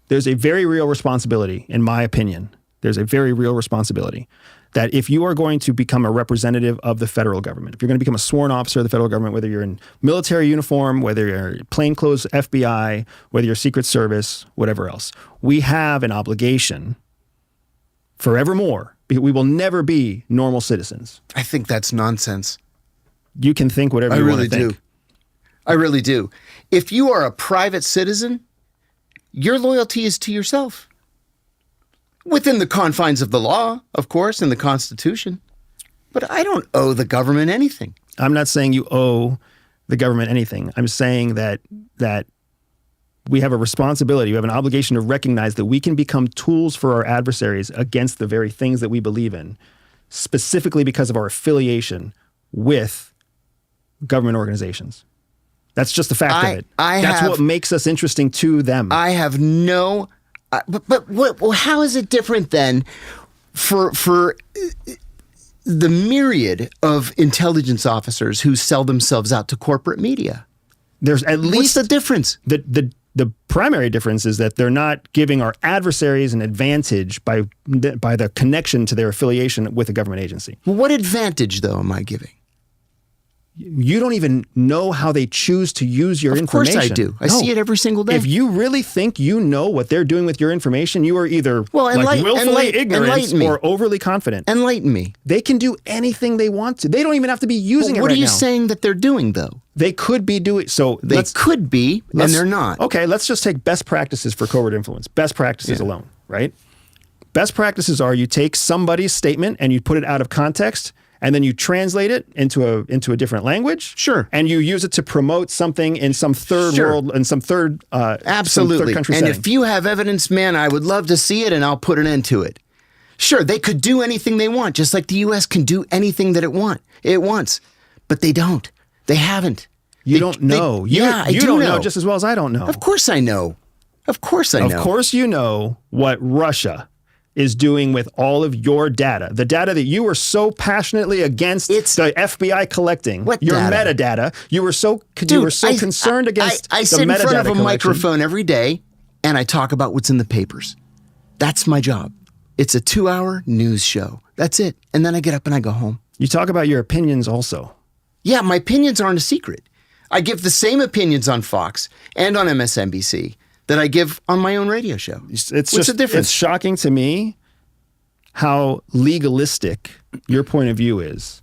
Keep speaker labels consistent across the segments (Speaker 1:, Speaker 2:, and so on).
Speaker 1: there's a very real responsibility, in my opinion. There's a very real responsibility that if you are going to become a representative of the federal government, if you're going to become a sworn officer of the federal government, whether you're in military uniform, whether you're plainclothes FBI, whether you're Secret Service, whatever else, we have an obligation forevermore. We will never be normal citizens.
Speaker 2: I think that's nonsense.
Speaker 1: You can think whatever you want to think.
Speaker 2: I really do. If you are a private citizen, your loyalty is to yourself. Within the confines of the law, of course, and the Constitution. But I don't owe the government anything.
Speaker 1: I'm not saying you owe the government anything. I'm saying that we have a responsibility, we have an obligation to recognize that we can become tools for our adversaries against the very things that we believe in, specifically because of our affiliation with government organizations. That's just the fact of it. That's what makes us interesting to them.
Speaker 2: I have no... But well, how is it different then for the myriad of intelligence officers who sell themselves out to corporate media?
Speaker 1: There's at least...
Speaker 2: What's the difference?
Speaker 1: The primary difference is that they're not giving our adversaries an advantage by the connection to their affiliation with a government agency.
Speaker 2: Well, what advantage, though, am I giving?
Speaker 1: You don't even know how they choose to use your information.
Speaker 2: Of course I do. I see it every single day.
Speaker 1: If you really think you know what they're doing with your information, you are either willfully ignorant or overly confident.
Speaker 2: Enlighten me.
Speaker 1: They can do anything they want to. They don't even have to be using it right now.
Speaker 2: What are you saying that they're doing, though?
Speaker 1: They could be doing... So
Speaker 2: they could be, and they're not.
Speaker 1: Okay, let's just take best practices for covert influence. Best practices alone, right? Best practices are you take somebody's statement and you put it out of context, and then you translate it into a different language.
Speaker 2: Sure.
Speaker 1: And you use it to promote something in some third world, in some third
Speaker 2: absolutely.
Speaker 1: Some third country
Speaker 2: and
Speaker 1: setting.
Speaker 2: If you have evidence, man, I would love to see it, and I'll put an end to it. Sure, they could do anything they want, just like the U.S. can do anything that it wants. But they don't. They haven't.
Speaker 1: You don't know. You don't know just as well as I don't know.
Speaker 2: Of course I know. Of course I know.
Speaker 1: Of course you know what Russia is doing with all of your data. The data that you were so passionately against the FBI collecting.
Speaker 2: What
Speaker 1: your
Speaker 2: data?
Speaker 1: Metadata. You were so concerned against
Speaker 2: I
Speaker 1: the
Speaker 2: sit in
Speaker 1: metadata
Speaker 2: front of a
Speaker 1: collection.
Speaker 2: microphone every day, and I talk about what's in the papers. That's my job. It's a 2-hour news show. That's it. And then I get up and I go home.
Speaker 1: You talk about your opinions also.
Speaker 2: Yeah, my opinions aren't a secret. I give the same opinions on Fox and on MSNBC that I give on my own radio show. What's the difference?
Speaker 1: It's shocking to me how legalistic your point of view is,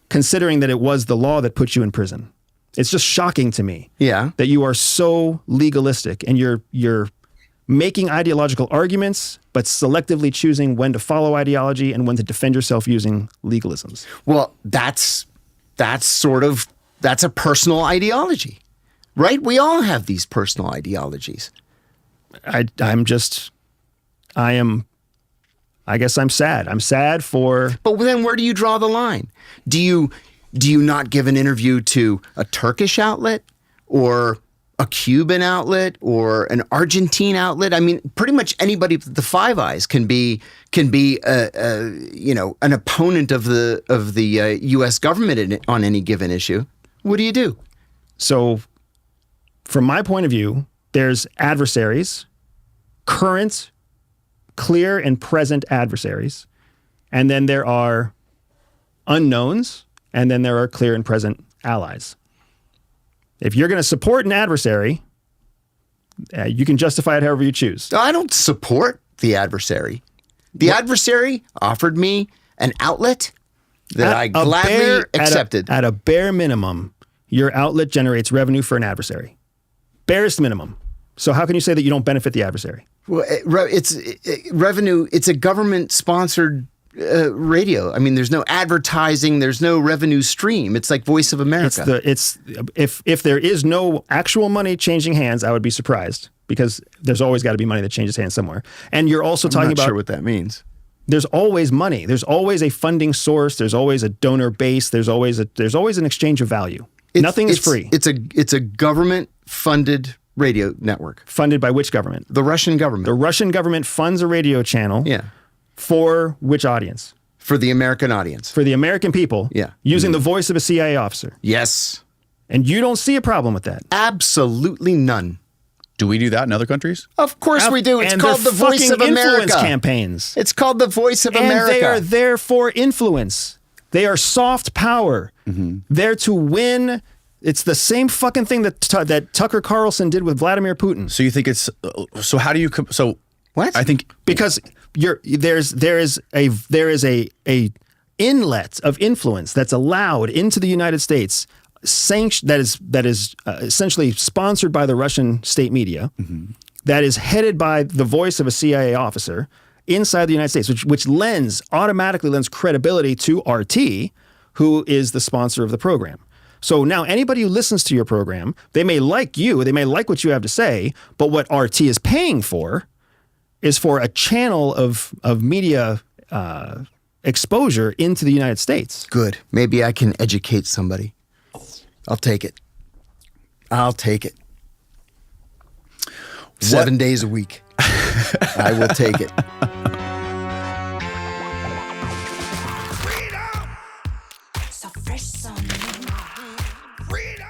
Speaker 1: considering that it was the law that put you in prison. It's just shocking to me that you are so legalistic and you're making ideological arguments, but selectively choosing when to follow ideology and when to defend yourself using legalisms.
Speaker 2: Well, that's a personal ideology, right? We all have these personal ideologies.
Speaker 1: I guess I'm sad. I'm sad for...
Speaker 2: But then where do you draw the line? Do you not give an interview to a Turkish outlet or a Cuban outlet or an Argentine outlet? I mean, pretty much anybody with the Five Eyes can be an opponent of the U.S. government on any given issue. What do you do?
Speaker 1: So, from my point of view, there's adversaries, current, clear and present adversaries, and then there are unknowns, and then there are clear and present allies. If you're going to support an adversary, you can justify it however you choose.
Speaker 2: I don't support the adversary. The adversary offered me an outlet that I gladly accepted.
Speaker 1: At a bare minimum, your outlet generates revenue for an adversary. Barest minimum. So how can you say that you don't benefit the adversary?
Speaker 2: Well, it's revenue. It's a government-sponsored radio. I mean, there's no advertising. There's no revenue stream. It's like Voice of America.
Speaker 1: If there is no actual money changing hands, I would be surprised, because there's always got to be money that changes hands somewhere. And you're also talking about...
Speaker 2: I'm not sure what that means.
Speaker 1: There's always money. There's always a funding source. There's always a donor base. There's always an exchange of value. Nothing is free.
Speaker 2: It's a government-funded radio network.
Speaker 1: Funded by which government?
Speaker 2: The Russian government.
Speaker 1: The Russian government funds a radio channel.
Speaker 2: Yeah.
Speaker 1: For which audience?
Speaker 2: For the American audience.
Speaker 1: For the American people.
Speaker 2: Yeah.
Speaker 1: Using the voice of a CIA officer.
Speaker 2: Yes.
Speaker 1: And you don't see a problem with that?
Speaker 2: Absolutely none.
Speaker 3: Do we do that in other countries?
Speaker 2: Of course we do. It's
Speaker 1: And
Speaker 2: called
Speaker 1: they're
Speaker 2: the Voice of
Speaker 1: fucking influence
Speaker 2: America.
Speaker 1: campaigns.
Speaker 2: It's called the Voice of
Speaker 1: And
Speaker 2: America.
Speaker 1: they are there for influence. They are soft power. There to win. It's the same fucking thing that Tucker Carlson did with Vladimir Putin.
Speaker 3: So you think it's so? How do you? So
Speaker 2: What?
Speaker 3: I think
Speaker 1: Because there is a inlet of influence that's allowed into the United States, that is essentially sponsored by the Russian state media, that is headed by the voice of a CIA officer inside the United States, which automatically lends credibility to RT, who is the sponsor of the program. So now anybody who listens to your program, they may like you, they may like what you have to say, but what RT is paying for is for a channel of media exposure into the United States.
Speaker 2: Good. Maybe I can educate somebody. I'll take it. I'll take it. 7 days a week. I will take it.
Speaker 4: So fresh on me. Freedom.